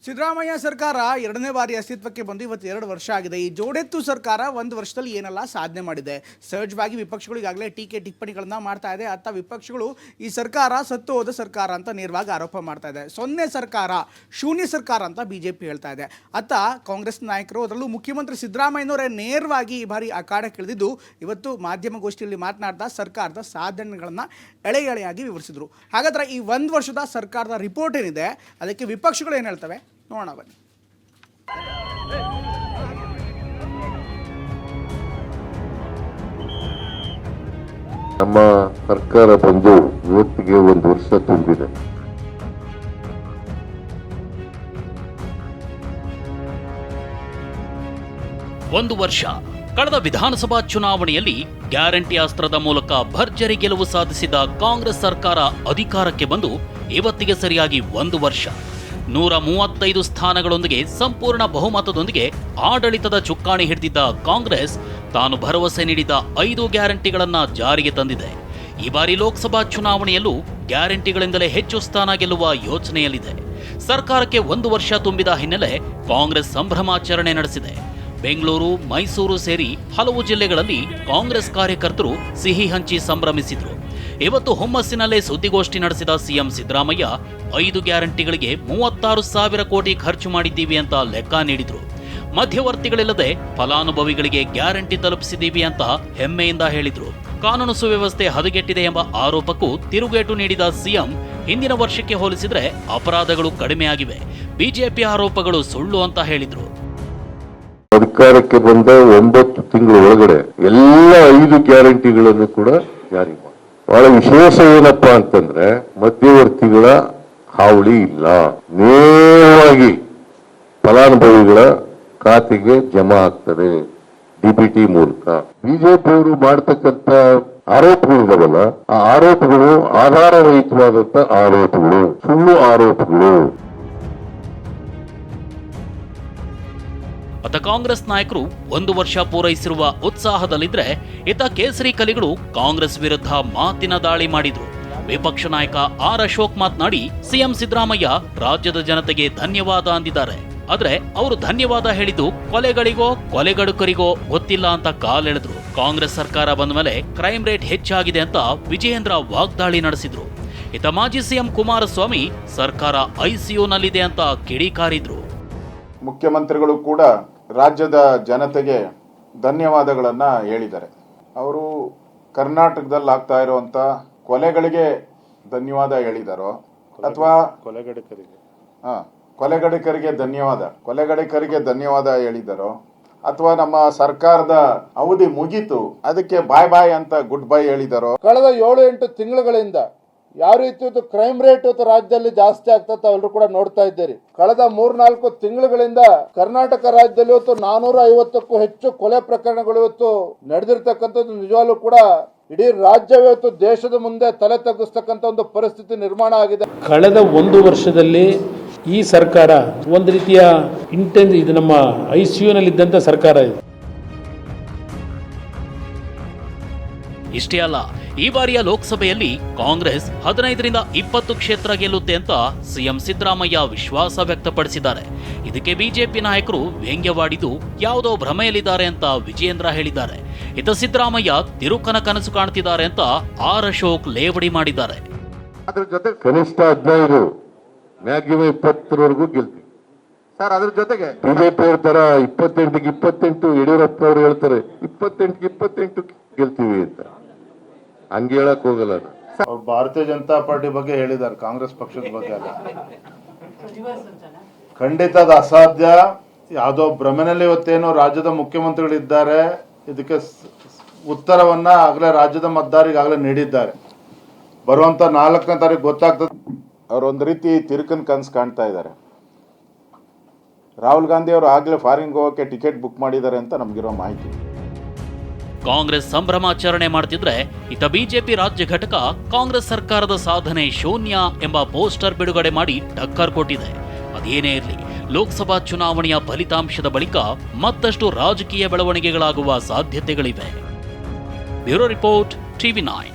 ಸಿದ್ದರಾಮಯ್ಯ ಸರ್ಕಾರ ಎರಡನೇ ಬಾರಿ ಅಸ್ತಿತ್ವಕ್ಕೆ ಬಂದು ಇವತ್ತು 2 ವರ್ಷ ಆಗಿದೆ. ಈ ಜೋಡೆತ್ತು ಸರ್ಕಾರ ಒಂದು ವರ್ಷದಲ್ಲಿ ಏನೆಲ್ಲ ಸಾಧನೆ ಮಾಡಿದೆ. ಸಹಜವಾಗಿ ವಿಪಕ್ಷಗಳು ಈಗಾಗಲೇ ಟೀಕೆ ಟಿಪ್ಪಣಿಗಳನ್ನ ಮಾಡ್ತಾ ಇದೆ. ಅತ್ತ ವಿಪಕ್ಷಗಳು ಈ ಸರ್ಕಾರ ಸತ್ತು ಹೋದ ಸರ್ಕಾರ ಅಂತ ನೇರವಾಗಿ ಆರೋಪ ಮಾಡ್ತಾ ಇದೆ. ಸೊನ್ನೆ ಸರ್ಕಾರ, ಶೂನ್ಯ ಸರ್ಕಾರ ಅಂತ ಬಿಜೆಪಿ ಹೇಳ್ತಾ ಇದೆ. ಅತ್ತ ಕಾಂಗ್ರೆಸ್ ನಾಯಕರು, ಅದರಲ್ಲೂ ಮುಖ್ಯಮಂತ್ರಿ ಸಿದ್ದರಾಮಯ್ಯನವರೇ ನೇರವಾಗಿ ಈ ಬಾರಿ ಅಖಾಡಕ್ಕಿಳಿದಿದ್ದು ಇವತ್ತು ಮಾಧ್ಯಮಗೋಷ್ಠಿಯಲ್ಲಿ ಮಾತನಾಡ್ತಾ ಸರ್ಕಾರದ ಸಾಧನೆಗಳನ್ನು ಎಳೆಯಾಗಿ ವಿವರಿಸಿದರು. ಹಾಗಾದ್ರೆ ಈ 1 ವರ್ಷದ ಸರ್ಕಾರದ ರಿಪೋರ್ಟ್ ಏನಿದೆ ಅದಕ್ಕೆ ವಿಪಕ್ಷಗಳು ಏನು ಹೇಳ್ತವೆ ನೋಡೋಣ ಬನ್ನಿ. ನಮ್ಮ ಸರ್ಕಾರ ಬಂದು ಇವತ್ತಿಗೆ 1 ವರ್ಷ ತುಂಬಿದೆ. ಒಂದು ವರ್ಷ ಕಳೆದ ವಿಧಾನಸಭಾ ಚುನಾವಣೆಯಲ್ಲಿ ಗ್ಯಾರಂಟಿ ಅಸ್ತ್ರದ ಮೂಲಕ ಭರ್ಜರಿ ಗೆಲುವು ಸಾಧಿಸಿದ ಕಾಂಗ್ರೆಸ್ ಸರ್ಕಾರ ಅಧಿಕಾರಕ್ಕೆ ಬಂದು ಇವತ್ತಿಗೆ ಸರಿಯಾಗಿ 1 ವರ್ಷ. 135 ಸ್ಥಾನಗಳೊಂದಿಗೆ ಸಂಪೂರ್ಣ ಬಹುಮತದೊಂದಿಗೆ ಆಡಳಿತದ ಚುಕ್ಕಾಣಿ ಹಿಡಿದಿದ್ದ ಕಾಂಗ್ರೆಸ್ ತಾನು ಭರವಸೆ ನೀಡಿದ 5 ಗ್ಯಾರಂಟಿಗಳನ್ನು ಜಾರಿಗೆ ತಂದಿದೆ. ಈ ಬಾರಿ ಲೋಕಸಭಾ ಚುನಾವಣೆಯಲ್ಲೂ ಗ್ಯಾರಂಟಿಗಳಿಂದಲೇ ಹೆಚ್ಚು ಸ್ಥಾನ ಗೆಲ್ಲುವ ಯೋಚನೆಯಲ್ಲಿದೆ. ಸರ್ಕಾರಕ್ಕೆ 1 ವರ್ಷ ತುಂಬಿದ ಹಿನ್ನೆಲೆ ಕಾಂಗ್ರೆಸ್ ಸಂಭ್ರಮಾಚರಣೆ ನಡೆಸಿದೆ. ಬೆಂಗಳೂರು, ಮೈಸೂರು ಸೇರಿ ಹಲವು ಜಿಲ್ಲೆಗಳಲ್ಲಿ ಕಾಂಗ್ರೆಸ್ ಕಾರ್ಯಕರ್ತರು ಸಿಹಿ ಹಂಚಿ ಸಂಭ್ರಮಿಸಿದ್ರು. ಇವತ್ತು ಹುಮ್ಮಸ್ಸಿನಲ್ಲೇ ಸುದ್ದಿಗೋಷ್ಠಿ ನಡೆಸಿದ ಸಿಎಂ ಸಿದ್ದರಾಮಯ್ಯ 5 ಗ್ಯಾರಂಟಿಗಳಿಗೆ 36,000 ಕೋಟಿ ಖರ್ಚು ಮಾಡಿದ್ದೀವಿ ಅಂತ ಲೆಕ್ಕ ನೀಡಿದ್ರು. ಮಧ್ಯವರ್ತಿಗಳಿಲ್ಲದೆ ಫಲಾನುಭವಿಗಳಿಗೆ ಗ್ಯಾರಂಟಿ ತಲುಪಿಸಿದ್ದೀವಿ ಅಂತ ಹೆಮ್ಮೆಯಿಂದ ಹೇಳಿದ್ರು. ಕಾನೂನು ಸುವ್ಯವಸ್ಥೆ ಹದಗೆಟ್ಟಿದೆ ಎಂಬ ಆರೋಪಕ್ಕೂ ತಿರುಗೇಟು ನೀಡಿದ ಸಿಎಂ ಹಿಂದಿನ ವರ್ಷಕ್ಕೆ ಹೋಲಿಸಿದ್ರೆ ಅಪರಾಧಗಳು ಕಡಿಮೆಯಾಗಿವೆ, ಬಿಜೆಪಿ ಆರೋಪಗಳು ಸುಳ್ಳು ಅಂತ ಹೇಳಿದ್ರು. ಅಧಿಕಾರಕ್ಕೆ ಬಂದ 9 ತಿಂಗಳ ಒಳಗಡೆ ಎಲ್ಲ 5 ಗ್ಯಾರಂಟಿಗಳನ್ನು ಕೂಡ ಜಾರಿ ಮಾಡಿ. ಬಹಳ ವಿಶೇಷ ಏನಪ್ಪಾ ಅಂತಂದ್ರೆ ಮಧ್ಯವರ್ತಿಗಳ ಹಾವಳಿ ಇಲ್ಲ, ನೇರವಾಗಿ ಫಲಾನುಭವಿಗಳ ಖಾತೆಗೆ ಜಮಾ ಆಗ್ತದೆ ಡಿಬಿಟಿ ಮೂಲಕ. ಬಿಜೆಪಿಯವರು ಮಾಡತಕ್ಕಂತ ಆರೋಪಗಳಿದಾವಲ್ಲ, ಆ ಆರೋಪಗಳು ಆಧಾರರಹಿತವಾದಂತ ಆರೋಪಗಳು, ಸುಳ್ಳು ಆರೋಪಗಳು. ಅತ ಕಾಂಗ್ರೆಸ್ ನಾಯಕರು 1 ವರ್ಷ ಪೂರೈಸಿರುವ ಉತ್ಸಾಹದಲ್ಲಿದ್ರೆ, ಇತ ಕೇಸರಿ ಕಲಿಗಳು ಕಾಂಗ್ರೆಸ್ ವಿರುದ್ಧ ಮಾತಿನ ದಾಳಿ ಮಾಡಿದ್ರು. ವಿಪಕ್ಷ ನಾಯಕ ಆರ್ ಅಶೋಕ್ ಮಾತನಾಡಿ ಸಿಎಂ ಸಿದ್ದರಾಮಯ್ಯ ರಾಜ್ಯದ ಜನತೆಗೆ ಧನ್ಯವಾದ ಅಂದಿದ್ದಾರೆ. ಆದ್ರೆ ಅವರು ಧನ್ಯವಾದ ಹೇಳಿದ್ದು ಕೊಲೆಗಳಿಗೋ ಕೊಲೆಗಡುಕರಿಗೋ ಗೊತ್ತಿಲ್ಲ ಅಂತ ಕಾಲೆಳೆದ್ರು. ಕಾಂಗ್ರೆಸ್ ಸರ್ಕಾರ ಬಂದ ಮೇಲೆ ಕ್ರೈಮ್ ರೇಟ್ ಹೆಚ್ಚಾಗಿದೆ ಅಂತ ವಿಜಯೇಂದ್ರ ವಾಗ್ದಾಳಿ ನಡೆಸಿದ್ರು. ಇತ ಮಾಜಿ ಸಿಎಂ ಕುಮಾರಸ್ವಾಮಿ ಸರ್ಕಾರ ಐಸಿಯುನಲ್ಲಿದೆ ಅಂತ ಕಿಡಿಕಾರಿದ್ರು. ಮುಖ್ಯಮಂತ್ರಿಗಳು ಕೂಡ ರಾಜ್ಯದ ಜನತೆಗೆ ಧನ್ಯವಾದಗಳನ್ನು ಹೇಳಿದ್ದಾರೆ. ಅವರು ಕರ್ನಾಟಕದಲ್ಲಿ ಆಗ್ತಾ ಇರುವಂಥ ಕೊಲೆಗಳಿಗೆ ಧನ್ಯವಾದ ಹೇಳಿದಾರೋ ಅಥವಾ ಕೊಲೆಗಡಿಕರಿಗೆ ಧನ್ಯವಾದ ಹೇಳಿದಾರೋ ಅಥವಾ ನಮ್ಮ ಸರ್ಕಾರದ ಅವಧಿ ಮುಗೀತು ಅದಕ್ಕೆ ಬಾಯ್ ಬಾಯ್ ಅಂತ ಗುಡ್ ಬೈ ಹೇಳಿದಾರೋ. ಕಳೆದ 7-8 ತಿಂಗಳುಗಳಿಂದ ಯಾವ ರೀತಿ ಕ್ರೈಮ್ ರೇಟ್ ಇವತ್ತು ರಾಜ್ಯದಲ್ಲಿ ಜಾಸ್ತಿ ಆಗ್ತದೆ ಎಲ್ಲರೂ ಕೂಡ ನೋಡ್ತಾ ಇದ್ದೀರಿ. ಕಳೆದ 3-4 ತಿಂಗಳುಗಳಿಂದ ಕರ್ನಾಟಕ ರಾಜ್ಯದಲ್ಲಿ ಇವತ್ತು 450ಕ್ಕೂ ಹೆಚ್ಚು ಕೊಲೆ ಪ್ರಕರಣಗಳು ಇವತ್ತು ನಡೆದಿರ್ತಕ್ಕಂಥದ್ದು ನಿಜವಾಗ್ಲೂ ಕೂಡ ಇಡೀ ರಾಜ್ಯವೇ ಇವತ್ತು ದೇಶದ ಮುಂದೆ ತಲೆ ತಗ್ಗಿಸ್ತಕ್ಕಂಥ ಒಂದು ಪರಿಸ್ಥಿತಿ ನಿರ್ಮಾಣ ಆಗಿದೆ. ಕಳೆದ 1 ವರ್ಷದಲ್ಲಿ ಈ ಸರ್ಕಾರ ಒಂದು ರೀತಿಯ ಇದು ನಮ್ಮ ಐಸಿಯುನಲ್ಲಿದ್ದಂಥ ಸರ್ಕಾರ ಇದೆ. ಇಷ್ಟೇ ಅಲ್ಲ, ಈ ಬಾರಿಯ ಲೋಕಸಭೆಯಲ್ಲಿ ಕಾಂಗ್ರೆಸ್ 15ರಿಂದ 20 ಕ್ಷೇತ್ರ ಗೆಲ್ಲುತ್ತೆ ಅಂತ ಸಿಎಂ ಸಿದ್ದರಾಮಯ್ಯ ವಿಶ್ವಾಸ ವ್ಯಕ್ತಪಡಿಸಿದ್ದಾರೆ. ಇದಕ್ಕೆ ಬಿಜೆಪಿ ನಾಯಕರು ವ್ಯಂಗ್ಯವಾಡಿದ್ದು ಯಾವುದೋ ಭ್ರಮೆಯಲ್ಲಿದ್ದಾರೆ ಅಂತ ವಿಜಯೇಂದ್ರ ಹೇಳಿದ್ದಾರೆ. ಇತ ಸಿದ್ದರಾಮಯ್ಯ ತಿರುಕನ ಕನಸು ಕಾಣ್ತಿದ್ದಾರೆ ಅಂತ ಆರ್ ಅಶೋಕ್ ಲೇವಡಿ ಮಾಡಿದ್ದಾರೆ. ಅದ್ರ ಜೊತೆ ಕನಿಷ್ಠ 15 ಮ್ಯಾಕ್ಸಿಮಮ್ 20ವರೆಗೂ ಗೆಲ್ತೀವಿ ಸರ್. ಅದ್ರ ಜೊತೆಗೆ ಬಿಜೆಪಿ ತರ 28ಕ್ಕೆ 28 ಯಡಿಯೂರಪ್ಪನವರು ಹೇಳ್ತಾರೆ 28ಕ್ಕೆ 28 ಗೆಲ್ತೀವಿ ಅಂತ. ಹಂಗೆ ಹೇಳಕ್ ಹೋಗಲ್ಲ. ಭಾರತೀಯ ಜನತಾ ಪಾರ್ಟಿ ಬಗ್ಗೆ ಹೇಳಿದ್ದಾರೆ, ಕಾಂಗ್ರೆಸ್ ಪಕ್ಷದ ಬಗ್ಗೆ ಅಲ್ಲ. ಖಂಡಿತ ಅದು ಅಸಾಧ್ಯ. ಯಾವುದೋ ಭ್ರಮೆನಲ್ಲಿ ಇವತ್ತೇನು ರಾಜ್ಯದ ಮುಖ್ಯಮಂತ್ರಿಗಳಿದ್ದಾರೆ, ಇದಕ್ಕೆ ಉತ್ತರವನ್ನ ಆಗಲೇ ರಾಜ್ಯದ ಮತದಾರರಿಗೆ ಆಗಲೇ ನೀಡಿದ್ದಾರೆ. ಬರುವಂತ 4ನೇ ತಾರೀಕು ಗೊತ್ತಾಗ್ತದೆ. ಅವರೊಂದು ರೀತಿ ತಿರುಕನ್ ಕನಸು ಕಾಣ್ತಾ ಇದ್ದಾರೆ. ರಾಹುಲ್ ಗಾಂಧಿ ಅವರು ಆಗ್ಲೇ ಫಾರಿನ್ಗೆ ಹೋಗಕ್ಕೆ ಟಿಕೆಟ್ ಬುಕ್ ಮಾಡಿದ್ದಾರೆ ಅಂತ ನಮಗಿರೋ ಮಾಹಿತಿ. ಕಾಂಗ್ರೆಸ್ ಸಂಭ್ರಮಾಚರಣೆ ಮಾಡ್ತಿದ್ರೆ, ಇತ ಬಿಜೆಪಿ ರಾಜ್ಯ ಘಟಕ ಕಾಂಗ್ರೆಸ್ ಸರ್ಕಾರದ ಸಾಧನೆ ಶೂನ್ಯ ಎಂಬ ಪೋಸ್ಟರ್ ಬಿಡುಗಡೆ ಮಾಡಿ ಟಕ್ಕರ್ ಕೊಟ್ಟಿದೆ. ಅದೇನೇ ಇರಲಿ, ಲೋಕಸಭಾ ಚುನಾವಣೆಯ ಫಲಿತಾಂಶದ ಬಳಿಕ ಮತ್ತಷ್ಟು ರಾಜಕೀಯ ಬೆಳವಣಿಗೆಗಳಾಗುವ ಸಾಧ್ಯತೆಗಳಿವೆ. Bureau report, TV9.